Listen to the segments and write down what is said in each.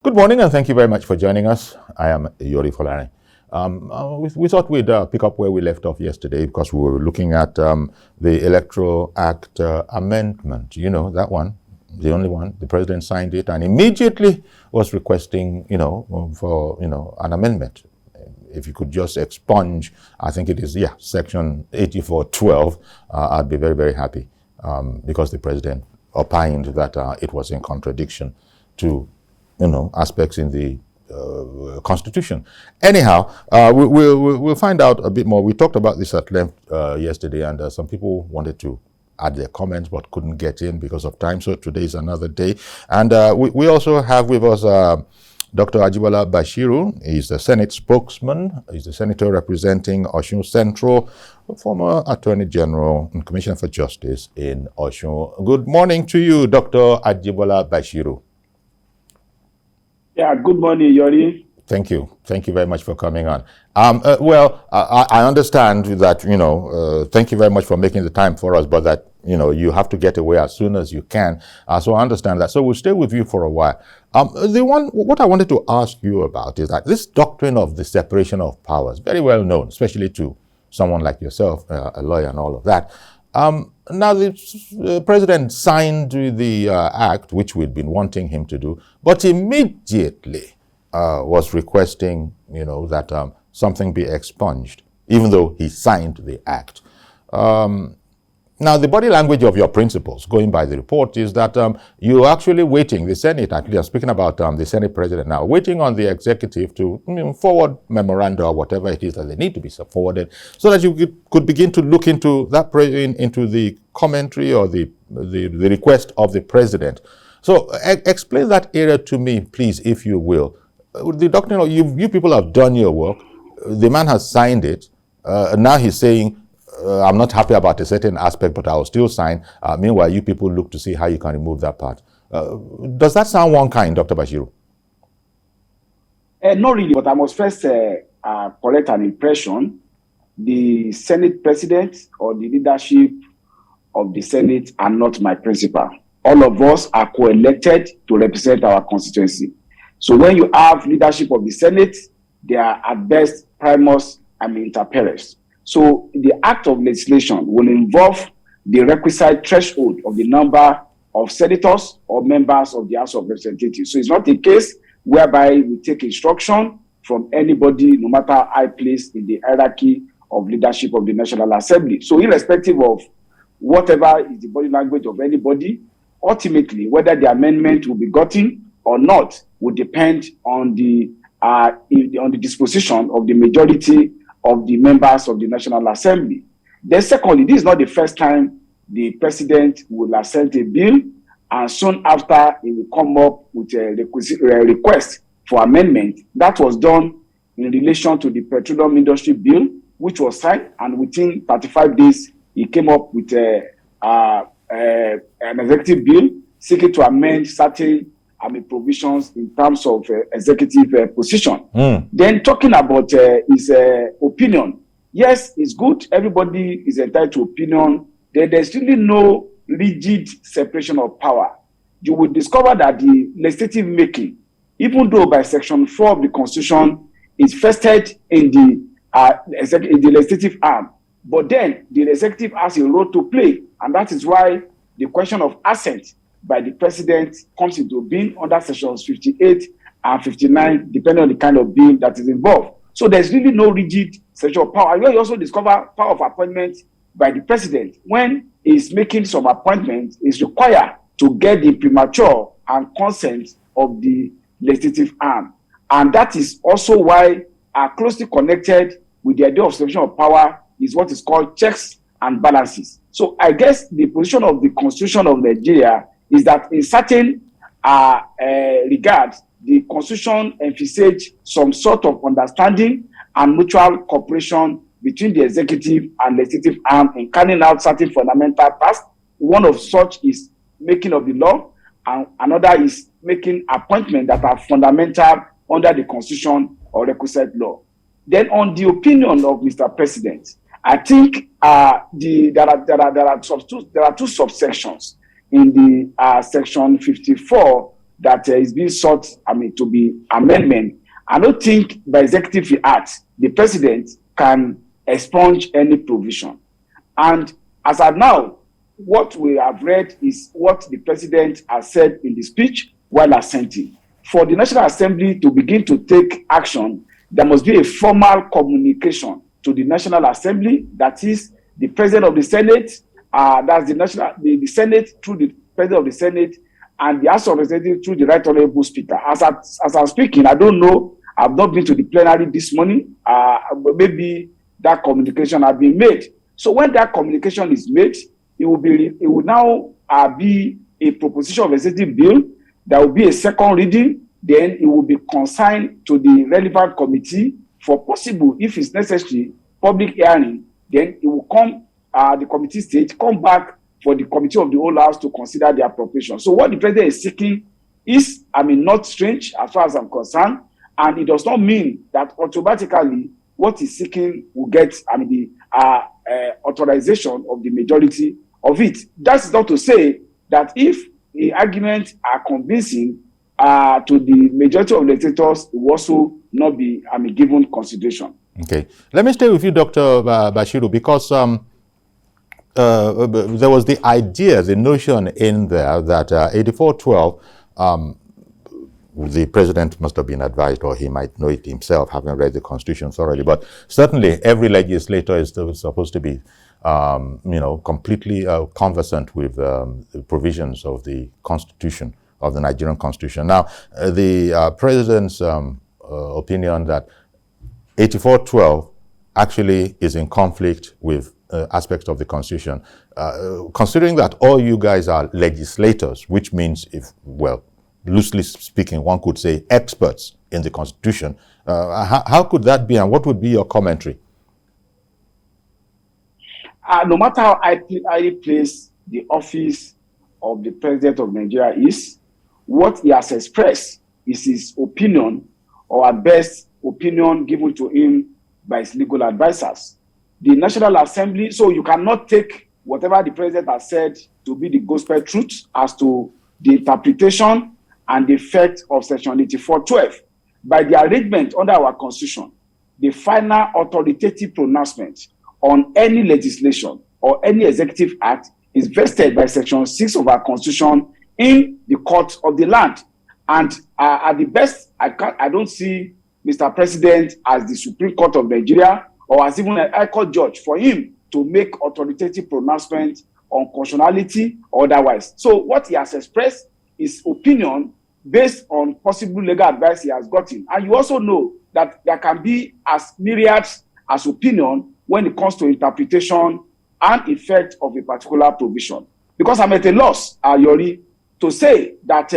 Good morning, and thank you very much for joining us. I am Yori Folani. We thought we'd pick up where we left off yesterday because we were looking at the Electoral Act amendment. You know, that one, the only one. The president signed it and immediately was requesting, for, an amendment. If you could just expunge, I think it is, section 8412, I'd be very, very happy because the president opined that it was in contradiction to aspects in the Constitution. Anyhow, we'll find out a bit more. We talked about this at length yesterday, and some people wanted to add their comments but couldn't get in because of time. So today is another day. And we also have with us Dr. Ajibola Bashiru. He's the Senate spokesman. He's the senator representing Osun Central, former Attorney General and Commissioner for Justice in Osun. Good morning to you, Dr. Ajibola Bashiru. Yeah, good morning, Yori. Thank you. Thank you very much for coming on. I understand that, thank you very much for making the time for us, but that, you have to get away as soon as you can. So I understand that. So we'll stay with you for a while. What I wanted to ask you about is that this doctrine of the separation of powers, very well known, especially to someone like yourself, a lawyer and all of that. Now, the president signed the act, which we'd been wanting him to do, but immediately was requesting, that something be expunged, even though he signed the act. Now, the body language of your principles, going by the report, is that you're actually waiting, the Senate, actually, I'm speaking about the Senate president now, waiting on the executive to forward memoranda or whatever it is that they need to be forwarded, so that you could begin to look into that, into the commentary or the request of the president. So explain that area to me, please, if you will. The doctrine, you people have done your work. The man has signed it. Now he's saying, I'm not happy about a certain aspect, but I will still sign. Meanwhile, you people look to see how you can remove that part. Does that sound one kind, Dr. Bashiru? Not really, but I must first correct an impression. The Senate president or the leadership of the Senate are not my principal. All of us are co-elected to represent our constituency. So when you have leadership of the Senate, they are at best primus and inter pares. So the act of legislation will involve the requisite threshold of the number of senators or members of the House of Representatives. So it's not a case whereby we take instruction from anybody, no matter high place in the hierarchy of leadership of the National Assembly. So irrespective of whatever is the body language of anybody, ultimately, whether the amendment will be gotten or not will depend on the disposition of the majority of the members of the National Assembly. Then secondly, this is not the first time the president will assent a bill, and soon after he will come up with a request for amendment. That was done in relation to the petroleum industry bill, which was signed, and within 35 days, he came up with an executive bill seeking to amend certain provisions in terms of executive position. Then talking about his opinion, yes, it's good. Everybody is entitled to opinion. There's really no rigid separation of power. You will discover that the legislative making, even though by Section 4 of the Constitution, is vested in the legislative arm, but then the executive has a role to play, and that is why the question of assent by the president comes into being under sections 58 and 59, depending on the kind of bill that is involved. So there's really no rigid separation of power. You also discover power of appointment by the president. When he's making some appointments, is required to get the premature and consent of the legislative arm. And that is also why closely connected with the idea of separation of power is what is called checks and balances. So I guess the position of the Constitution of Nigeria is that in certain regards, the Constitution emphasizes some sort of understanding and mutual cooperation between the executive and legislative arm in carrying out certain fundamental tasks. One of such is making of the law, and another is making appointments that are fundamental under the Constitution or requisite law. Then on the opinion of Mr. President, I think there are two subsections in the section 54 that is being sought, to be amendment, I don't think by executive act, the president can expunge any provision. And as of now, what we have read is what the president has said in the speech while assenting. For the National Assembly to begin to take action, there must be a formal communication to the National Assembly, that is the President of the Senate, that's the Senate through the President of the Senate, and the House of Representatives through the Right Honorable Speaker. As I'm speaking, I don't know, I've not been to the plenary this morning, but maybe that communication has been made. So when that communication is made, it will now be a proposition of executive bill. There will be a second reading. Then it will be consigned to the relevant committee for possible, if it's necessary, public hearing. Then it will come, the committee stage, come back for the committee of the whole house to consider the appropriation. So what the president is seeking is, not strange as far as I'm concerned, and it does not mean that automatically what he's seeking will get, the authorization of the majority of it. That's not to say that if the arguments are convincing to the majority of legislators, it will also not be given consideration. Okay. Let me stay with you, Dr. Bashiru, because there was the idea, the notion in there that 8412, the president must have been advised, or he might know it himself, having read the Constitution thoroughly. But certainly, every legislator is supposed to be, completely conversant with the provisions of the Constitution, of the Nigerian Constitution. Now, the president's opinion that 8412 actually is in conflict with aspects of the Constitution, considering that all you guys are legislators, which means, loosely speaking, one could say experts in the Constitution. How could that be, and what would be your commentary? No matter how highly placed the office of the President of Nigeria is, what he has expressed is his opinion, or at best, opinion given to him by his legal advisors. The National Assembly, so you cannot take whatever the President has said to be the gospel truth as to the interpretation and the effect of Section 8412. By the arrangement under our Constitution, the final authoritative pronouncement on any legislation or any executive act is vested by Section 6 of our Constitution in the court of the land. And at the best, I don't see Mr. President as the Supreme Court of Nigeria or as even a High Court judge for him to make authoritative pronouncement on constitutionality or otherwise. So what he has expressed is opinion based on possible legal advice he has gotten. And you also know that there can be as myriad as opinion when it comes to interpretation and effect of a particular provision. Because I'm at a loss, Yori, to say that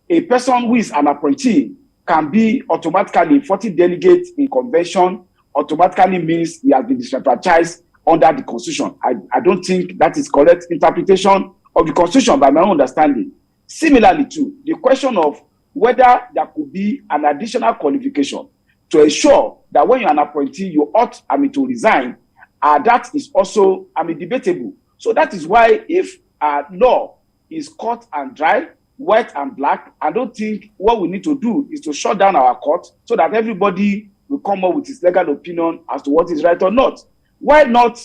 a person who is an appointee can be automatically 40 delegates in convention, automatically means he has been disenfranchised under the Constitution. I don't think that is correct interpretation of the Constitution by my own understanding. Similarly, too, the question of whether there could be an additional qualification to ensure that when you're an appointee, you ought to resign, that is also debatable. So that is why if law is cut and dry, white and black, I don't think what we need to do is to shut down our court so that everybody will come up with his legal opinion as to what is right or not. Why not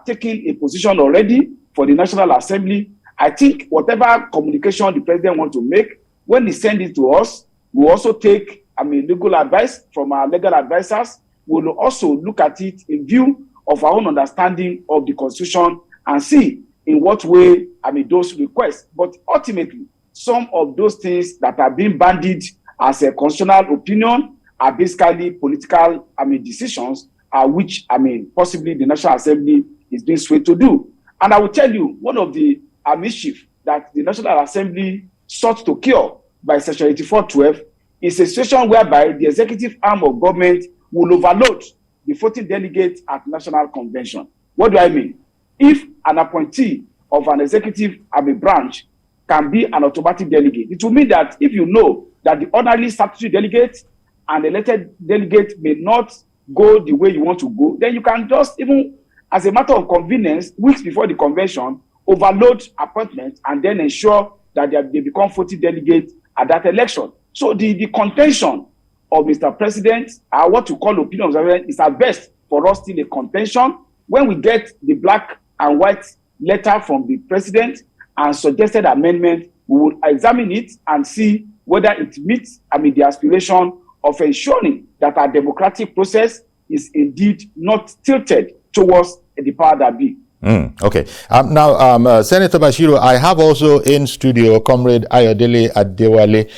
taking a position already for the National Assembly? I think whatever communication the president wants to make, when he sends it to us, we'll also take legal advice from our legal advisors. We'll also look at it in view of our own understanding of the Constitution and see in what way those requests. But ultimately, some of those things that are being bandied as a constitutional opinion are basically political decisions, which possibly the National Assembly is being swayed to do. And I will tell you, one of the mischief that the National Assembly sought to cure by Section 8412 is a situation whereby the executive arm of government will overload the 14 delegates at National Convention. What do I mean? If an appointee of an executive branch can be an automatic delegate, it will mean that if you know that the ordinary statutory delegate and elected delegate may not go the way you want to go, then you can just, even as a matter of convenience, weeks before the convention, overload appointments and then ensure that they become 40 delegates at that election. So the contention of Mr. President, what you call opinion is at best for us still a contention. When we get the black and white letter from the president and suggested amendment, we will examine it and see whether it meets, the aspiration of ensuring that our democratic process is indeed not tilted towards the power that be. Okay. Now, Senator Bashiru, I have also in studio Comrade Ayodele Adewale,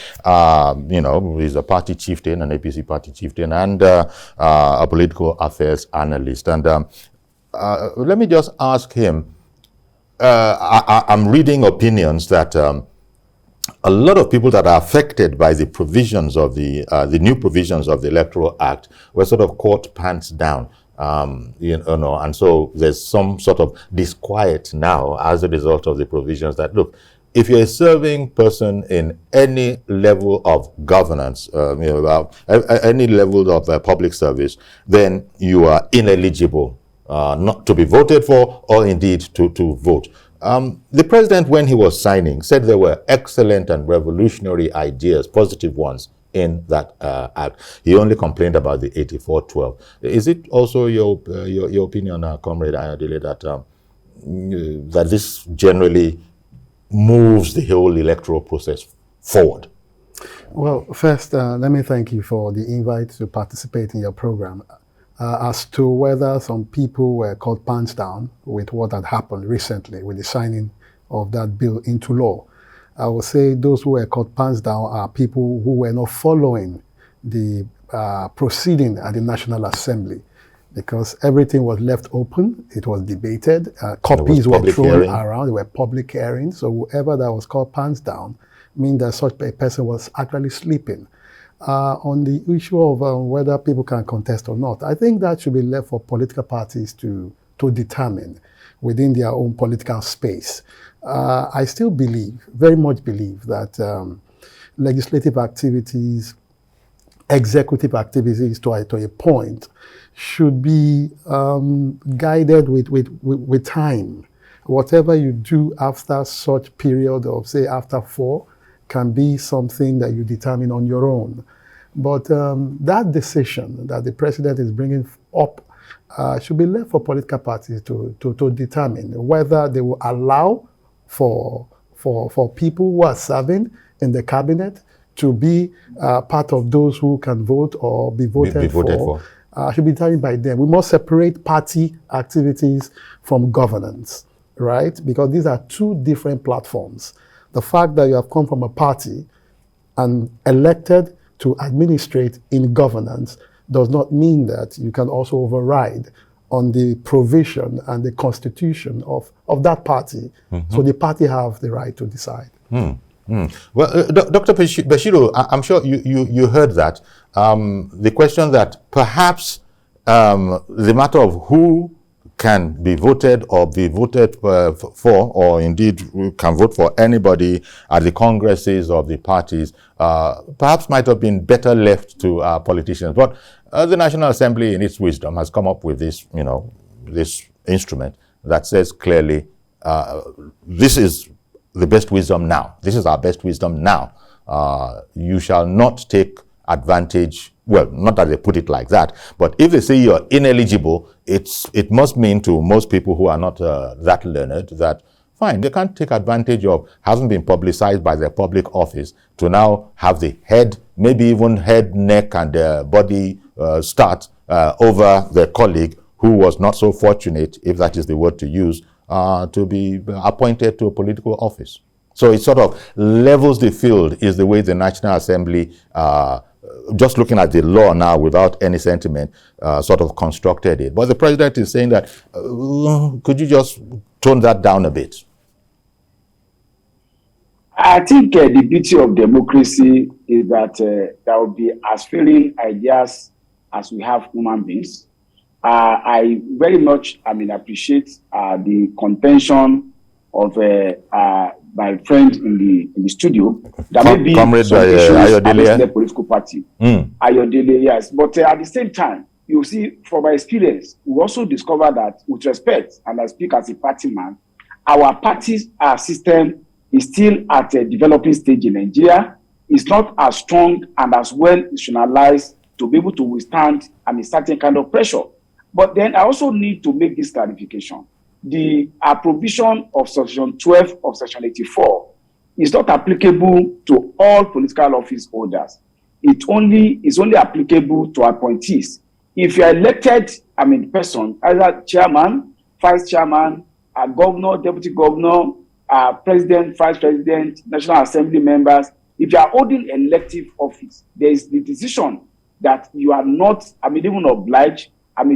who is a party chieftain, an APC party chieftain, and a political affairs analyst. And let me just ask him, I'm reading opinions that a lot of people that are affected by the provisions of the new provisions of the Electoral Act were sort of caught pants down. And so there's some sort of disquiet now as a result of the provisions that, look, if you're a serving person in any level of governance, any level of public service, then you are ineligible not to be voted for or indeed to vote. The president, when he was signing, said there were excellent and revolutionary ideas, positive ones, in that act. He only complained about the 8412. Is it also your opinion, Comrade Ayodele, that this generally moves the whole electoral process forward? Well, first, let me thank you for the invite to participate in your program. As to whether some people were caught pants down with what had happened recently with the signing of that bill into law, I would say those who were caught pants down are people who were not following the proceeding at the National Assembly, because everything was left open. It was debated. Copies were thrown around. There were public hearings. So whoever that was caught pants down means that such a person was actually sleeping. On the issue of whether people can contest or not, I think that should be left for political parties to determine within their own political space. I still believe, very much believe, that legislative activities, executive activities to a point, should be guided with time. Whatever you do after such period of, say, after 4, can be something that you determine on your own. But that decision that the president is bringing up should be left for political parties to determine whether they will allow for people who are serving in the cabinet to be part of those who can vote or be voted for. Should be determined by them. We must separate party activities from governance, right? Because these are two different platforms. The fact that you have come from a party and elected to administrate in governance does not mean that you can also override on the provision and the constitution of that party. Mm-hmm. So the party have the right to decide. Well, Dr. Bashiru, I'm sure you heard that. The question that perhaps the matter of who can be voted or be voted for, or indeed can vote for anybody at the congresses of the parties, perhaps might have been better left to politicians. But the National Assembly, in its wisdom, has come up with this, this instrument that says clearly, this is the best wisdom now. This is our best wisdom now. You shall not take advantage. Well, not that they put it like that, but if they say you're ineligible, it must mean to most people who are not that learned that, fine, they can't take advantage of having been publicized by their public office to now have the head, maybe even head, neck, and body start over their colleague who was not so fortunate, if that is the word to use, to be appointed to a political office. So it sort of levels the field, is the way the National Assembly, just looking at the law now without any sentiment, sort of constructed it. But the president is saying that, could you just tone that down a bit? I think the beauty of democracy is that there will be as feeling ideas as we have human beings. I very much, appreciate the contention of my friend in the studio. That may be some issues against the political party. Ayodele, yes. But at the same time, you see, from my experience, we also discover that, with respect, and I speak as a party man, our party system is still at a developing stage in Nigeria. is not as strong and as well institutionalized to be able to withstand a certain kind of pressure. But then I also need to make this clarification. The provision of Section 12 of Section 84 is not applicable to all political office holders. It is only applicable to appointees. If you are elected, person, either chairman, vice chairman, governor, deputy governor, president, vice president, National Assembly members, if you are holding elective office, there is the decision that you are not, even obliged,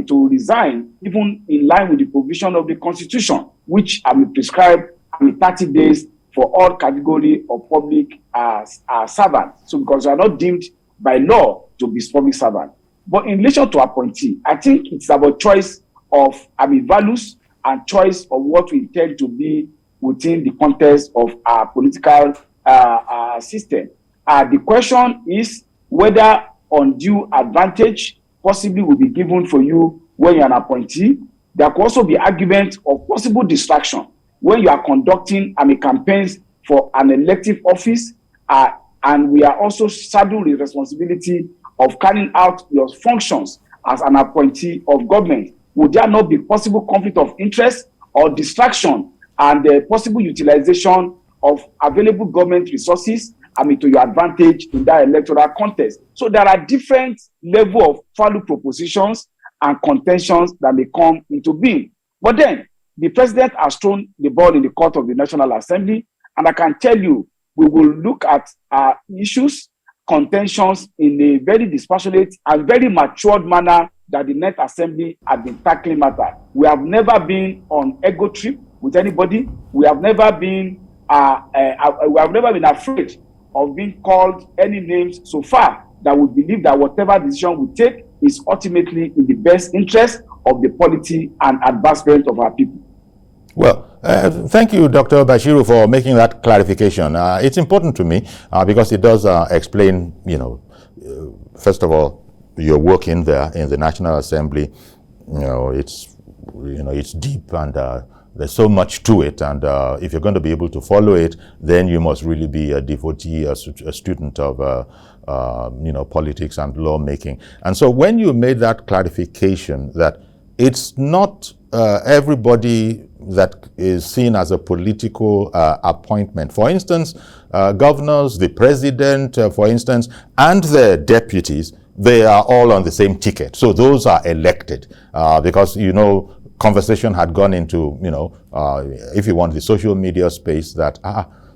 to resign, even in line with the provision of the Constitution, which prescribe 30 days for all category of public servants. So because you are not deemed by law to be public servant. But in relation to appointee, I think it's about choice of values and choice of what we intend to be within the context of our political system. The question is whether undue advantage possibly will be given for you when you're an appointee. There could also be argument of possible distraction when you are conducting campaigns for an elective office, and we are also saddled with the responsibility of carrying out your functions as an appointee of government. Would there not be possible conflict of interest or distraction and the possible utilization of available government resources to your advantage in that electoral contest? So there are different levels of value propositions and contentions that may come into being. But then the president has thrown the ball in the court of the National Assembly, and I can tell you, we will look at issues, contentions in a very dispassionate and very matured manner that the Net Assembly has been tackling matter. We have never been on ego trip with anybody. We have never been afraid of being called any names so far, that we believe that whatever decision we take is ultimately in the best interest of the polity and advancement of our people. Well, thank you, Dr. Bashiru, for making that clarification. It's important to me because it does explain, first of all, your work in the National Assembly. It's deep, and there's so much to it. And if you're going to be able to follow it, then you must really be a devotee, a student of politics and lawmaking. And so when you made that clarification that it's not everybody that is seen as a political appointment. For instance, governors, the president, for instance, and the deputies, they are all on the same ticket. So those are elected because, conversation had gone into, if you want, the social media space that,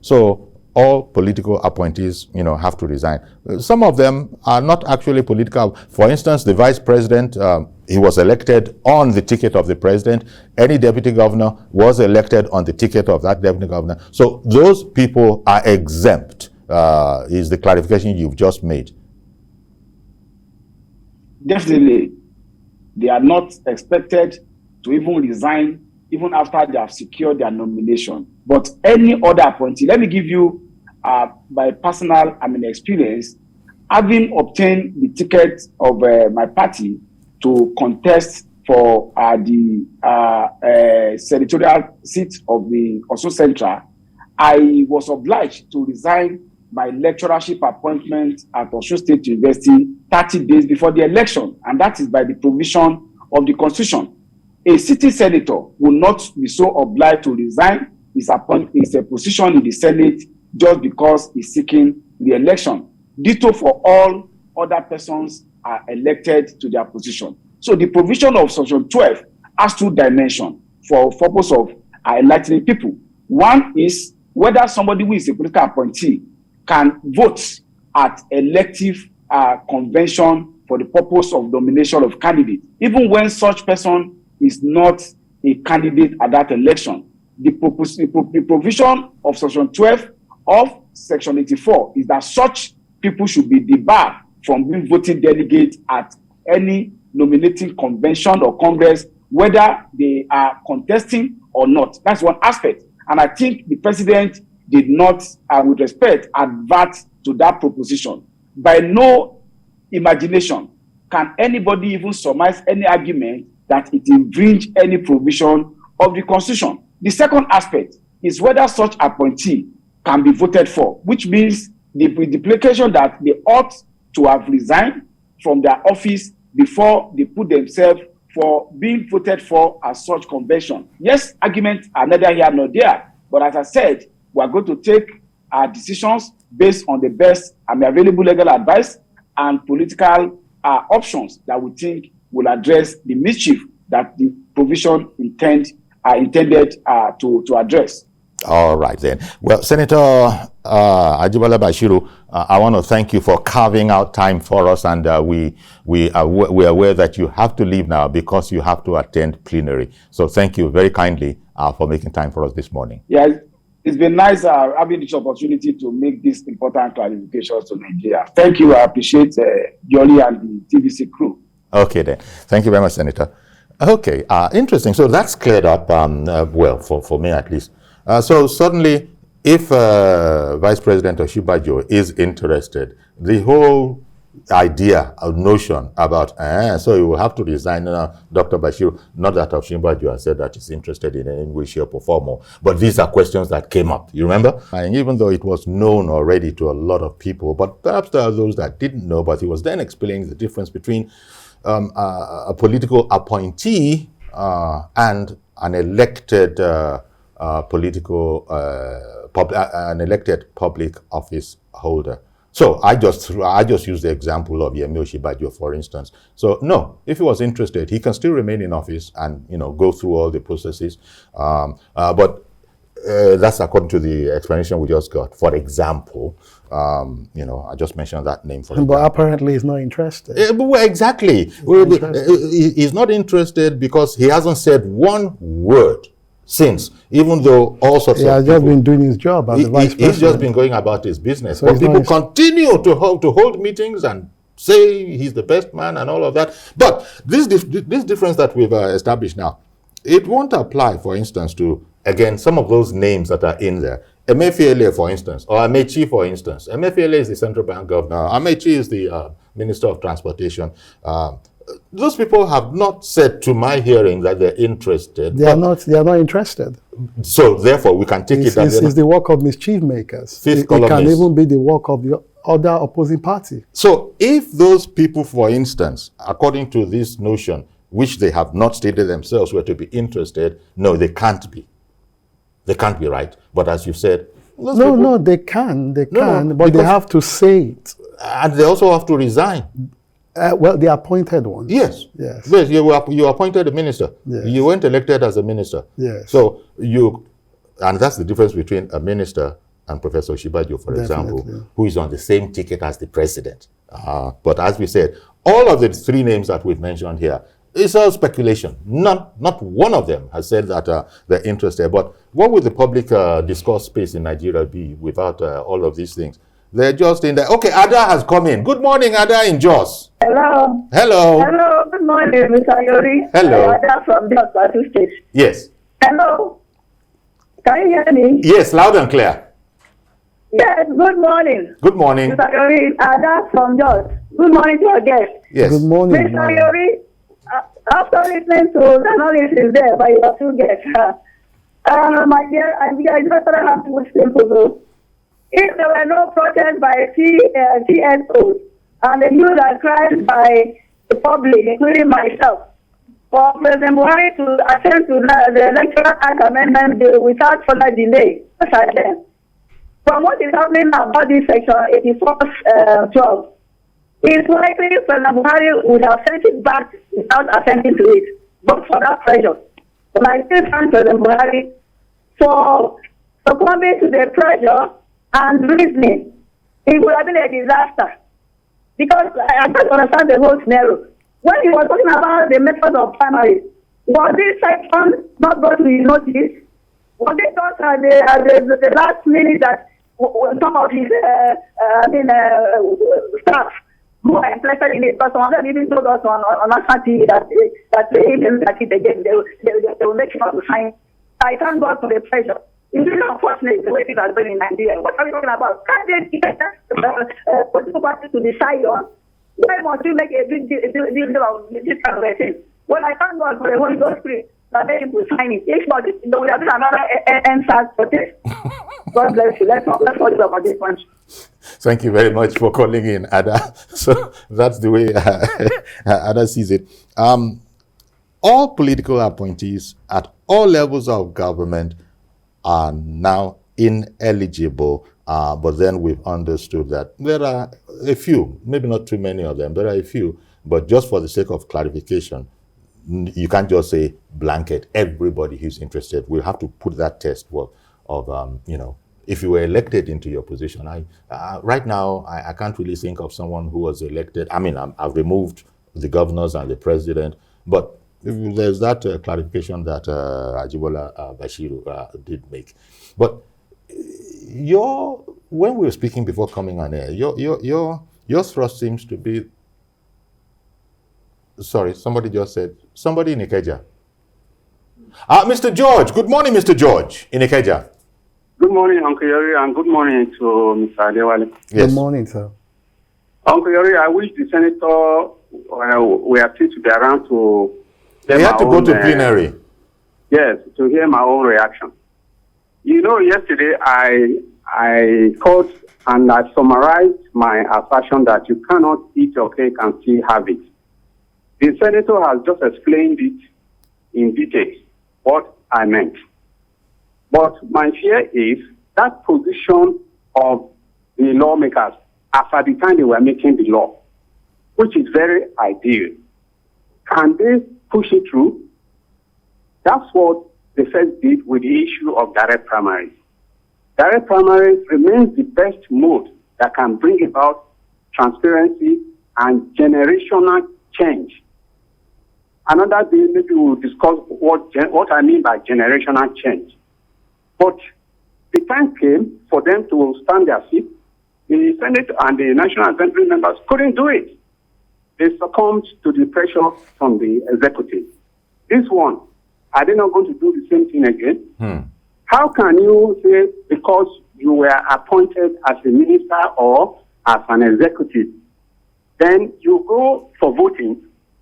so all political appointees, have to resign. Some of them are not actually political. For instance, the vice president, he was elected on the ticket of the president. Any deputy governor was elected on the ticket of that deputy governor. So those people are exempt, is the clarification you've just made. Definitely, they are not expected to even resign even after they have secured their nomination. But any other appointee, let me give you my personal experience, having obtained the ticket of my party to contest for the senatorial seat of the Osun Central, I was obliged to resign my lecturership appointment at Osun State University 30 days before the election, and that is by the provision of the Constitution. A sitting senator will not be so obliged to resign his position in the Senate just because he's seeking re-election. Ditto for all other persons are elected to their position. So the provision of Section 12 has two dimensions for purpose of enlightening people. One is whether somebody who is a political appointee can vote at elective convention for the purpose of nomination of candidate, even when such person is not a candidate at that election. The provision of Section 12 of Section 84 is that such people should be debarred from being voting delegates at any nominating convention or congress, whether they are contesting or not. That's one aspect. And I think the president did not, with respect, advert to that proposition. By no imagination can anybody even surmise any argument that it infringes any provision of the Constitution. The second aspect is whether such appointee can be voted for, which means with the implication that they ought to have resigned from their office before they put themselves for being voted for as such convention. Yes, arguments are neither here nor there, but as I said, we are going to take our decisions based on the best and available legal advice and political options that we think will address the mischief that the provision intended to address. All right, then. Well, Senator Ajibala Bashiru, I want to thank you for carving out time for us, and we are aware that you have to leave now because you have to attend plenary. So thank you very kindly for making time for us this morning. Yeah, it's been nice having this opportunity to make these important clarifications to Nigeria. Thank you. I appreciate Yoli and the TVC crew. Okay, then. Thank you very much, Senator. Okay, interesting. So that's cleared up, well, for me at least. So suddenly, if Vice President Oshibajo is interested, the whole idea or notion about, so you will have to resign, Dr. Bashiru, not that Oshibajo has said that he's interested in any way, shape, or form, but these are questions that came up, you remember? And even though it was known already to a lot of people, but perhaps there are those that didn't know, but he was then explaining the difference between a political appointee and an elected an elected public office holder. So I just use the example of Yemi Oshibajo, for instance. So no, if he was interested, he can still remain in office and go through all the processes. But that's according to the explanation we just got. For example, I just mentioned that name for example. But apparently he's not interested. Well, exactly. He's not interested because he hasn't said one word since, even though all sorts of people... He has just been doing his job as the vice president. He's just been going about his business. So but people continue to hold meetings and say he's the best man and all of that. But this difference that we've established now, it won't apply, for instance, to, again, some of those names that are in there. Emefiele, for instance, or Amechi, for instance. Emefiele is the central bank governor. Amechi is the Minister of Transportation. Those people have not said, to my hearing, that they're interested. They are not interested. So therefore, we can take it that it's the work of mischief makers. It can even be the work of the other opposing party. So if those people, for instance, according to this notion, which they have not stated themselves, were to be interested, no, they can't be. They can't be, right? But as you said, no, they can, but they have to say it. And they also have to resign. Well, the appointed one. Yes. You appointed a minister. Yes. You weren't elected as a minister. Yes. So and that's the difference between a minister and Professor Oshibajo, for example, who is on the same ticket as the president. But as we said, all of the three names that we've mentioned here, it's all speculation. Not one of them has said that they're interested. But what would the public discourse space in Nigeria be without all of these things? They're just in there. Okay, Ada has come in. Good morning, Ada in Jos. Hello. Hello. Hello. Good morning, Mr. Yori. Hello. Ada from Jos Plateau State. Yes. Hello. Can you hear me? Yes, loud and clear. Yes, good morning. Good morning. Mr. Yori, Ada from Jos. Good morning to your guest. Yes. Good morning. Mr. Yori, after listening to the analysis there by your two guests, my dear, I just have to simple though. If there were no protests by CSOs and the news are cried by the public, including myself, for President Buhari to attend to the Electoral Act Amendment Bill without further delay, from what is happening about this section 84-12, it's likely President Buhari would have sent it back without attending to it, but for that pressure. But I still thank President Buhari for succumbing to the pressure and reasoning. It would have been a disaster. Because I can't understand the whole scenario. When he was talking about the method of primary, was this section not going to be noticed? Was it not at the last minute that some of his staff who are interested in it, but some of them even told us on national TV that they didn't like it again, they will make sure to sign. I thank God for the pressure. It's really unfortunate the way things are going in Nigeria. What are we talking about? Can't they get political parties to decide on? Why must you make a big deal of this kind of thing? Well, I thank God for the Holy Ghost Spirit that made him to sign it. If not, there would have been another NSAS protest. God bless you. Let's not talk about this one. Thank you very much for calling in, Ada. So that's the way Ada sees it. All political appointees at all levels of government are now ineligible. But then we've understood that there are a few, maybe not too many of them, there are a few, but just for the sake of clarification, you can't just say blanket everybody who's interested. We'll have to put that test of if you were elected into your position. Right now, I can't really think of someone who was elected. I mean, I've removed the governors and the president, but there's that clarification that Ajibola Bashiru did make. But when we were speaking before coming on air, your thrust seems to be. Sorry, somebody just said somebody in Ikeja. Mr. George. Good morning, Mr. George in Ikeja. Good morning, Uncle Yori, and good morning to Mr. Adewale. Yes. Good morning, sir. Uncle Yori, I wish the senator were still to be around to. He had to go to plenary. Yes, to hear my own reaction. You know, yesterday I called and I summarized my assertion that you cannot eat your cake and still have it. The senator has just explained it in detail, what I meant. But my fear is that position of the lawmakers after the time they were making the law, which is very ideal. Can they push it through? That's what the first did with the issue of direct primaries. Direct primaries remains the best mode that can bring about transparency and generational change. Another day, maybe we'll discuss what I mean by generational change. But the time came for them to stand their feet. The Senate and the National Assembly members couldn't do it. They succumbed to the pressure from the executive. This one, are they not going to do the same thing again? How can you say because you were appointed as a minister or as an executive, then you go for voting,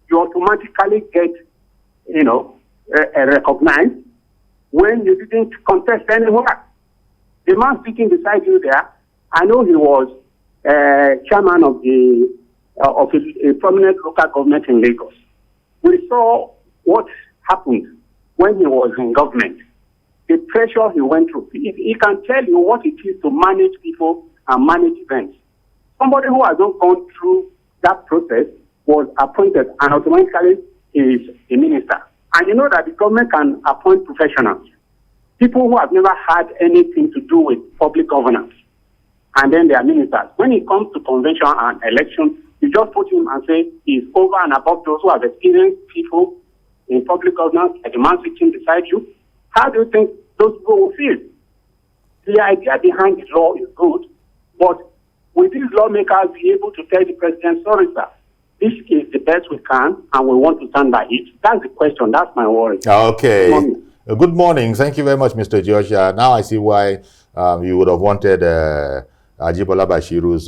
you automatically get, recognized when you didn't contest anywhere? The man sitting beside you there, I know he was chairman of a prominent local government in Lagos. We saw what happened when he was in government, the pressure he went through. He can tell you what it is to manage people and manage events. Somebody who has not gone through that process was appointed and automatically is a minister. And you know that the government can appoint professionals, people who have never had anything to do with public governance, and then they are ministers. When it comes to convention and election, you just put him and say he's over and above those who have experienced people in public governance, like the man sitting beside you. How do you think those people will feel? The idea behind the law is good, but will these lawmakers be able to tell the president, sorry, sir, this is the best we can, and we want to stand by it? That's the question. That's my worry. Okay. Good morning. Thank you very much, Mr. Josh. Now I see why you would have wanted Ajibola Bashiru's,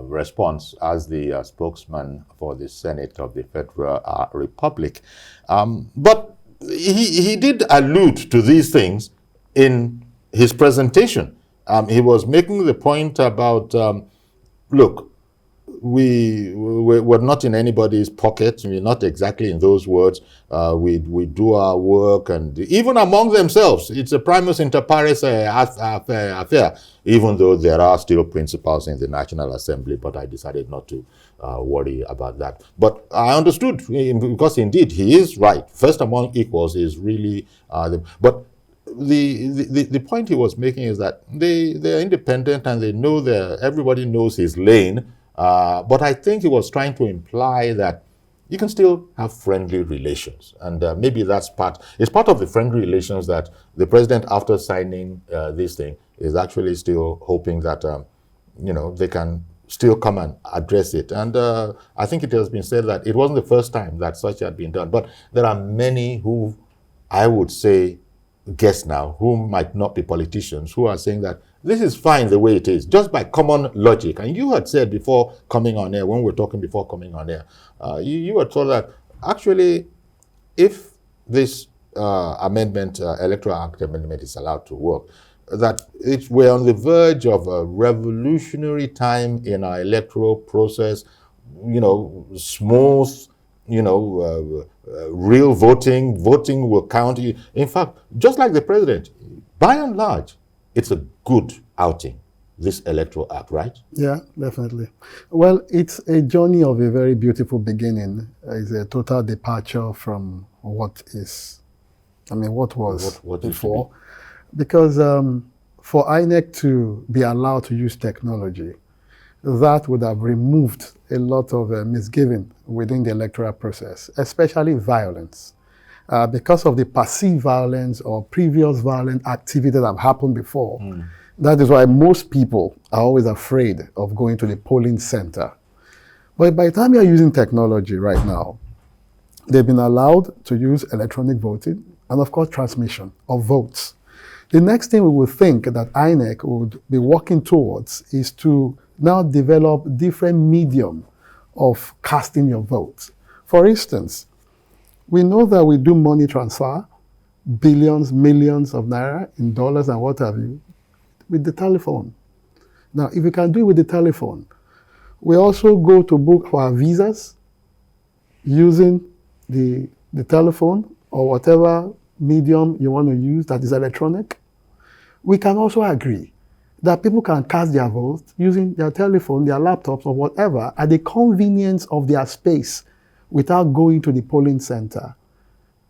response as the spokesman for the Senate of the Federal Republic. But he did allude to these things in his presentation. He was making the point about, look, we're not in anybody's pocket. We're not exactly in those words. We do our work, and even among themselves, it's a primus inter pares affair, even though there are still principles in the National Assembly, but I decided not to worry about that. But I understood, because indeed he is right. First among equals is really, but the point he was making is that they're independent and they know everybody knows his lane. But I think he was trying to imply that you can still have friendly relations. And maybe it's part of the friendly relations that the president, after signing this thing, is actually still hoping that, they can still come and address it. And I think it has been said that it wasn't the first time that such had been done. But there are many who, I would say, guess now, who might not be politicians, who are saying that this is fine the way it is, just by common logic. And you had said before coming on air, when we were talking before coming on air, you had told that actually, if this Electoral Act amendment is allowed to work, that we're on the verge of a revolutionary time in our electoral process, smooth, real voting will count. In fact, just like the president, by and large, it's a good outing, this Electoral Act, right? Yeah, definitely. Well, it's a journey of a very beautiful beginning. It's a total departure from what was What before. Because for INEC to be allowed to use technology, that would have removed a lot of misgiving within the electoral process, especially violence. Because of the perceived violence or previous violent activity that have happened before. That is why most people are always afraid of going to the polling center. But by the time you're using technology right now, they've been allowed to use electronic voting and, of course, transmission of votes. The next thing we would think that INEC would be working towards is to now develop different medium of casting your votes. For instance, we know that we do money transfer, billions, millions of naira in dollars and what have you, with the telephone. Now, if you can do it with the telephone, we also go to book for our visas using the telephone or whatever medium you want to use that is electronic. We can also agree that people can cast their votes using their telephone, their laptops, or whatever at the convenience of their space without going to the polling center,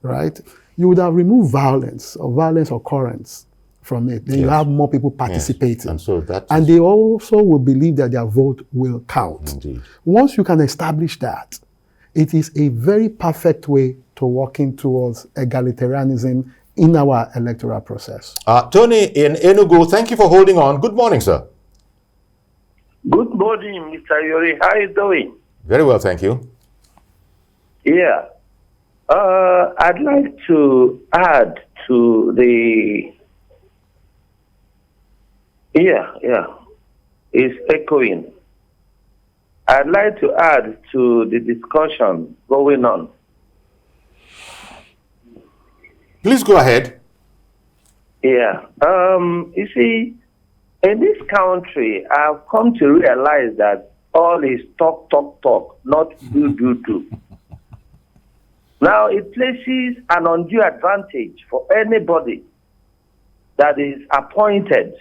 right? You would have removed violence or violence occurrence from it. Then you have more people participating. And so and they also will believe that their vote will count. Indeed. Once you can establish that, it is a very perfect way to working towards egalitarianism in our electoral process. Tony in Enugu, thank you for holding on. Good morning, sir. Good morning, Mr. Yori. How are you doing? Very well, thank you. Yeah. I'd like to add to the... Yeah. It's echoing. I'd like to add to the discussion going on. Please go ahead. Yeah. You see, in this country, I've come to realize that all is talk, not do. Now, it places an undue advantage for anybody that is appointed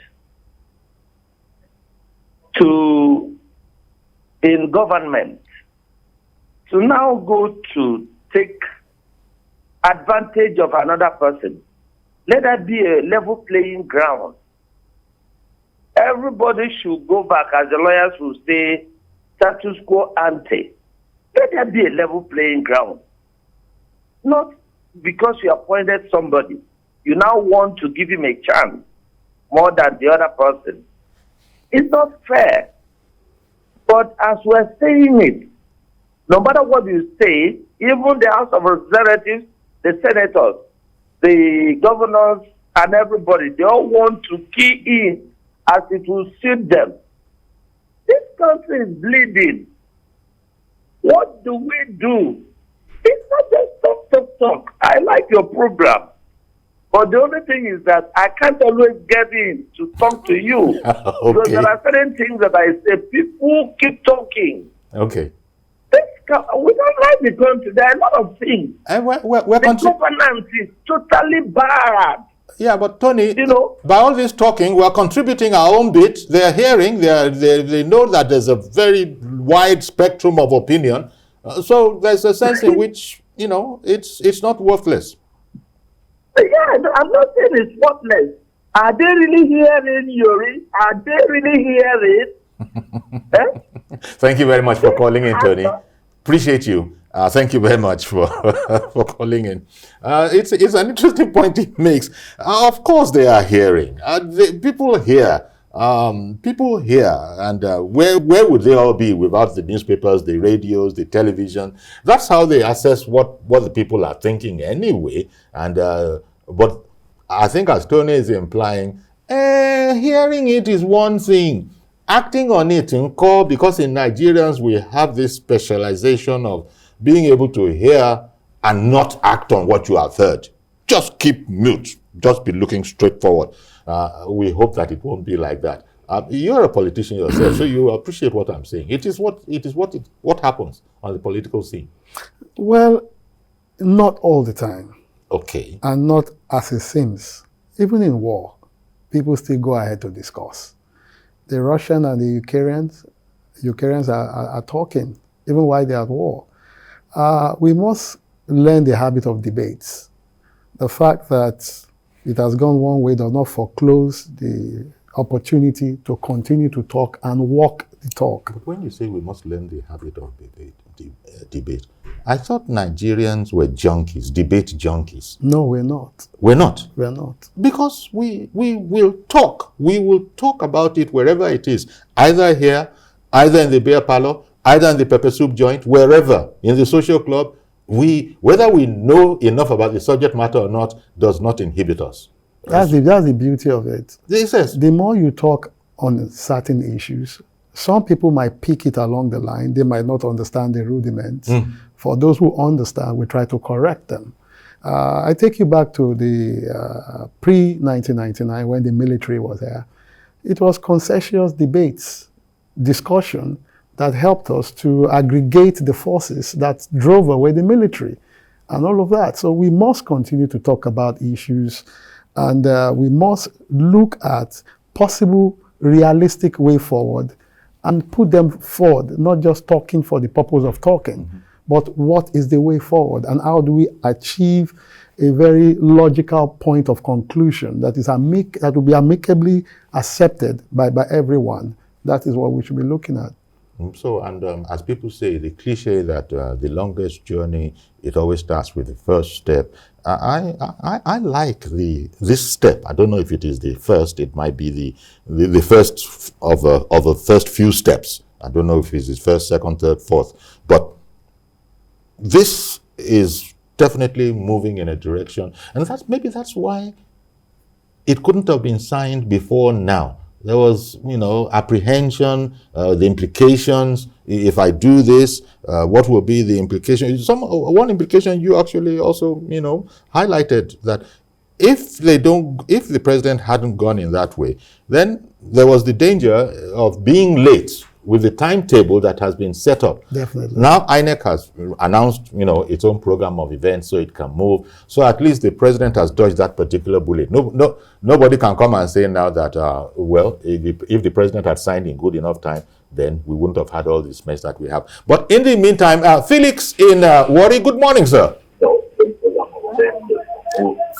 in government to now go to take advantage of another person. Let that be a level playing ground. Everybody should go back, as the lawyers will say, status quo ante. Let that be a level playing ground. Not because you appointed somebody, you now want to give him a chance more than the other person. It's not fair. But as we're saying it, no matter what you say, even the House of Representatives, the senators, the governors, and everybody, they all want to key in as it will suit them. This country is bleeding. What do we do? It's not just talk. I like your program. But the only thing is that I can't always get in to talk to you. Okay. Because there are certain things that I say, people keep talking. Okay. We don't like the country. There are a lot of things. The governance is totally bad. Yeah, but Tony, you know, by all this talking, we are contributing our own bit. They are hearing, they know that there's a very wide spectrum of opinion. So there's a sense in which, it's not worthless. Yeah, I'm not saying it's worthless. Are they really hearing, Yuri? Are they really hearing? Thank you very much for calling in, Tony. Appreciate you. Thank you very much for calling in. It's an interesting point he makes. Of course they are hearing. People hear. People hear. And where would they all be without the newspapers, the radios, the television? That's how they assess what the people are thinking anyway. And but I think, as Tony is implying, hearing it is one thing. Acting on it in call, because in Nigerians we have this specialization of being able to hear and not act on what you have heard. Just keep mute. Just be looking straight forward. We hope that it won't be like that. You're a politician yourself, so you appreciate what I'm saying. It is what happens on the political scene. Well, not all the time. Okay. And not as it seems. Even in war, people still go ahead to discuss. The Russian and the Ukrainians are talking, even while they're at war. We must learn the habit of debates. The fact that it has gone one way does not foreclose the opportunity to continue to talk and walk the talk. But when you say we must learn the habit of debate, I thought Nigerians were junkies, debate junkies. No, we're not. We're not? We're not. Because we will talk. We will talk about it wherever it is, either here, either in the beer parlor, either in the pepper soup joint, wherever, in the social club. Whether we know enough about the subject matter or not does not inhibit us. That's the beauty of it. This is. The more you talk on certain issues, some people might pick it along the line. They might not understand the rudiments. For those who understand, we try to correct them. I take you back to the pre-1999 when the military was there. It was conscientious debates, discussion that helped us to aggregate the forces that drove away the military and all of that. So we must continue to talk about issues, and we must look at possible realistic way forward and put them forward, not just talking for the purpose of talking, but what is the way forward and how do we achieve a very logical point of conclusion that that will be amicably accepted by everyone. That is what we should be looking at. So, and as people say, the cliche that the longest journey, it always starts with the first step. I like this step. I don't know if it is the first. It might be the first of the first few steps. I don't know if it's the first, second, third, fourth. But this is definitely moving in a direction, and maybe that's why it couldn't have been signed before now. There was, apprehension, the implications. If I do this, what will be the implication? One implication you actually also, highlighted that if the president hadn't gone in that way, then there was the danger of being late with the timetable that has been set up. Definitely. Now INEC has announced, its own program of events so it can move. So at least the president has dodged that particular bullet. Nobody can come and say now that, if the president had signed in good enough time, then we wouldn't have had all this mess that we have. But in the meantime, Felix in Warri, good morning, sir.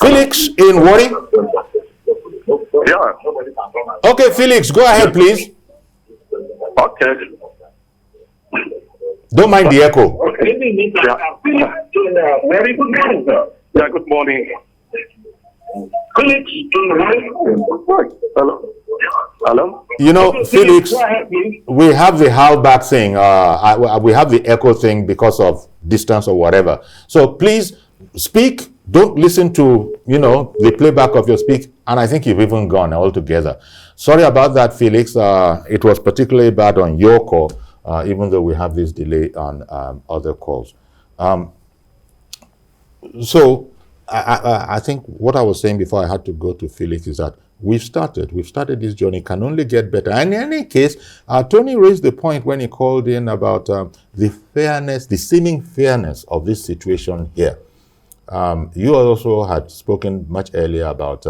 Felix in Warri? Yeah. Okay, Felix, go ahead, please. Okay. Don't mind the echo. Okay. Yeah. Very good morning, sir. Yeah, good morning. Hello? Hello? Felix, we have the howlback thing. We have the echo thing because of distance or whatever. So please speak. Don't listen to, the playback of your speak. And I think you've even gone altogether. Sorry about that, Felix. It was particularly bad on your call, even though we have this delay on other calls. So I think what I was saying before I had to go to Felix is that we've started this journey, can only get better. And in any case, Tony raised the point when he called in about the seeming fairness of this situation here. You also had spoken much earlier about,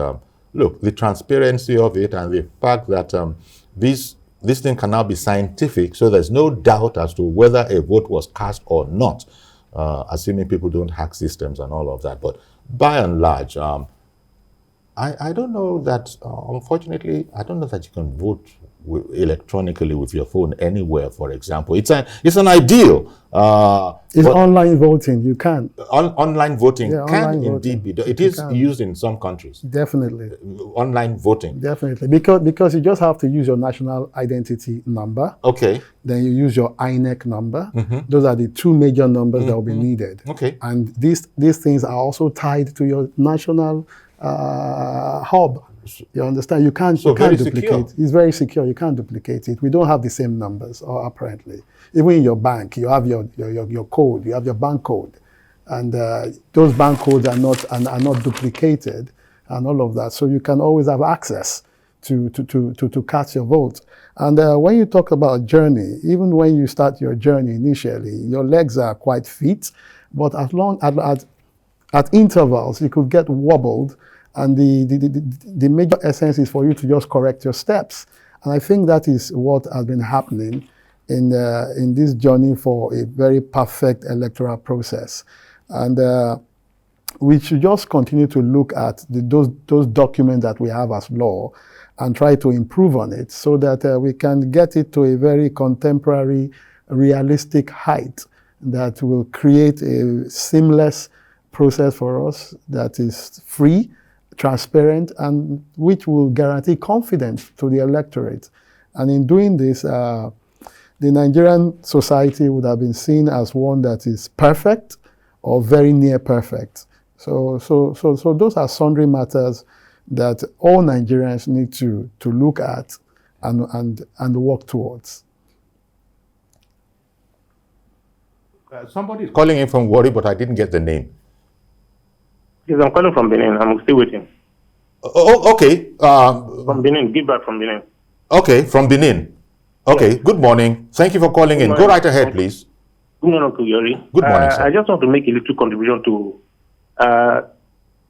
the transparency of it and the fact that this thing can now be scientific, so there's no doubt as to whether a vote was cast or not, assuming people don't hack systems and all of that. But by and large, I don't know that, unfortunately, I don't know that you can vote electronically with your phone anywhere, for example. It's an ideal. It's online voting. You can. Online voting can online indeed voting. be done. It is used in some countries. Definitely. Online voting. Definitely. Because you just have to use your national identity number. Okay. Then you use your INEC number. Those are the two major numbers that will be needed. Okay. And these things are also tied to your national hub. You understand? You can't duplicate. Secure. It's very secure. You can't duplicate it. We don't have the same numbers, apparently. Even in your bank, you have your code. You have your bank code, and those bank codes are not duplicated. and all of that. So you can always have access to cast your vote. And when you talk about journey, even when you start your journey initially, your legs are quite fit, but at intervals, you could get wobbled, and the major essence is for you to just correct your steps. And I think that is what has been happening in this journey for a very perfect electoral process. And we should just continue to look at those documents that we have as law and try to improve on it so that we can get it to a very contemporary, realistic height that will create a seamless process for us that is free, transparent, and which will guarantee confidence to the electorate. And in doing this, the Nigerian society would have been seen as one that is perfect or very near perfect. So those are sundry matters that all Nigerians need to look at and work towards. Somebody is calling in from Warri, but I didn't get the name. Yes, I'm calling from Benin. I'm still waiting. Oh, okay. From Benin. Give back from Benin. Okay, from Benin. Okay, yes. Good morning. Thank you for calling in. Go right ahead, please. Good morning, Uncle Yori. Good morning, sir. I just want to make a little contribution to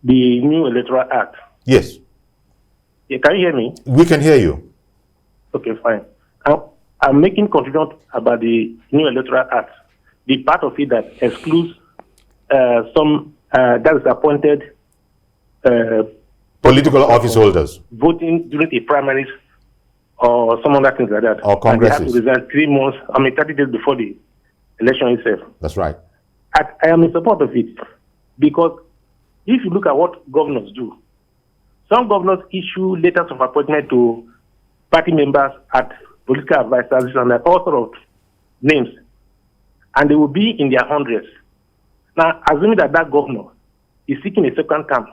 the new Electoral Act. Yes. Yeah, can you hear me? We can hear you. Okay, fine. I'm making contribution about the new Electoral Act, the part of it that excludes some that is appointed political office holders voting during the primaries or some other things like that. Or congresses. And they have to resign 3 months, 30 days before the election itself. That's right. I am in support of it because if you look at what governors do, some governors issue letters of appointment to party members at political advisors and all sort of names, and they will be in their hundreds. Now, assuming that governor is seeking a second term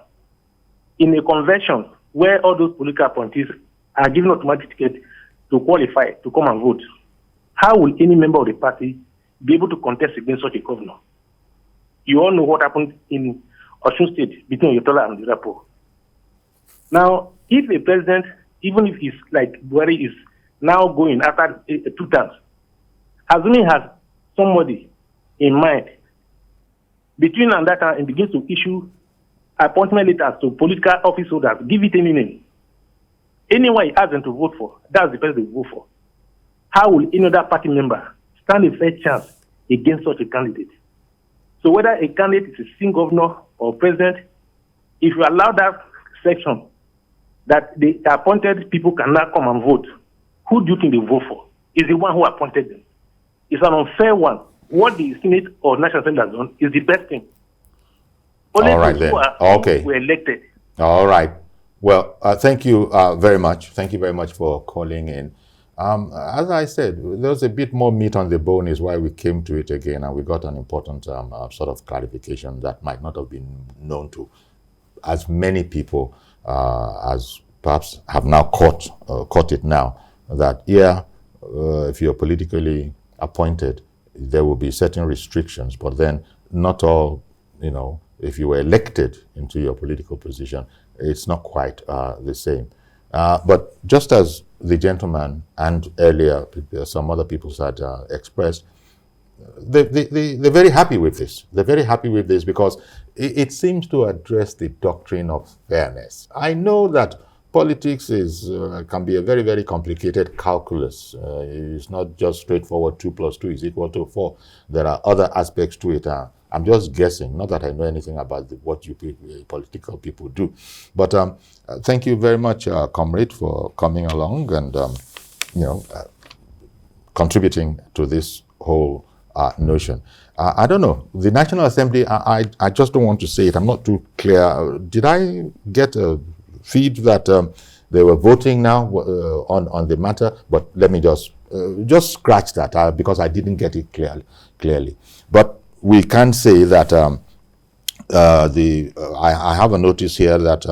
in a convention where all those political appointees are given automatic ticket to qualify to come and vote, how will any member of the party be able to contest against such a governor? You all know what happened in Osun State between Electoral and Buhari. Now, if a president, even if he's like Buhari, is now going after 2 terms, assuming he has somebody in mind, between and that time, and begins to issue appointment letters to political office holders, give it any name. Anyone he asks them to vote for, that's the person they vote for. How will any other party member stand a fair chance against such a candidate? So whether a candidate is a sitting governor or president, if you allow that section that the appointed people cannot come and vote, who do you think they vote for? Is the one who appointed them. It's an unfair one. What the Senate or National Assembly has done is the best thing. Only all right, then. Okay. Were elected. All right. Well, thank you very much. Thank you very much for calling in. As I said, there's a bit more meat on the bone is why we came to it again, and we got an important sort of clarification that might not have been known to as many people as perhaps have now caught it now, that, if you're politically appointed, there will be certain restrictions, but then not all, if you were elected into your political position, it's not quite the same. But just as the gentleman and earlier some other people had expressed, they're very happy with this. They're very happy with this because it seems to address the doctrine of fairness. I know that politics can be a very, very complicated calculus. It's not just straightforward 2 + 2 = 4. There are other aspects to it. I'm just guessing, not that I know anything about what you political people do. But thank you very much, comrade, for coming along and contributing to this whole notion. I don't know. The National Assembly, I just don't want to say it. I'm not too clear. Did I get a feed that they were voting now on the matter? But let me just scratch that because I didn't get it clearly. But we can say that I have a notice here that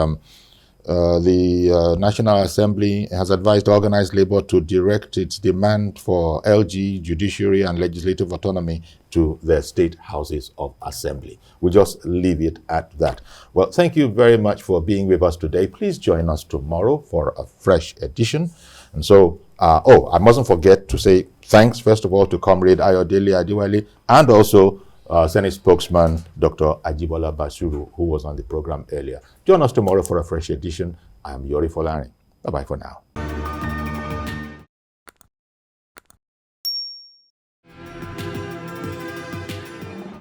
the National Assembly has advised organized labor to direct its demand for LG, judiciary, and legislative autonomy to their state houses of assembly. We'll just leave it at that. Well, thank you very much for being with us today. Please join us tomorrow for a fresh edition. And so, I mustn't forget to say thanks, first of all, to Comrade Ayodele Adiwale, and also Senate spokesman Dr. Ajibola Basuru, who was on the program earlier. Join us tomorrow for a fresh edition. I am Yori Folani. Bye-bye for now.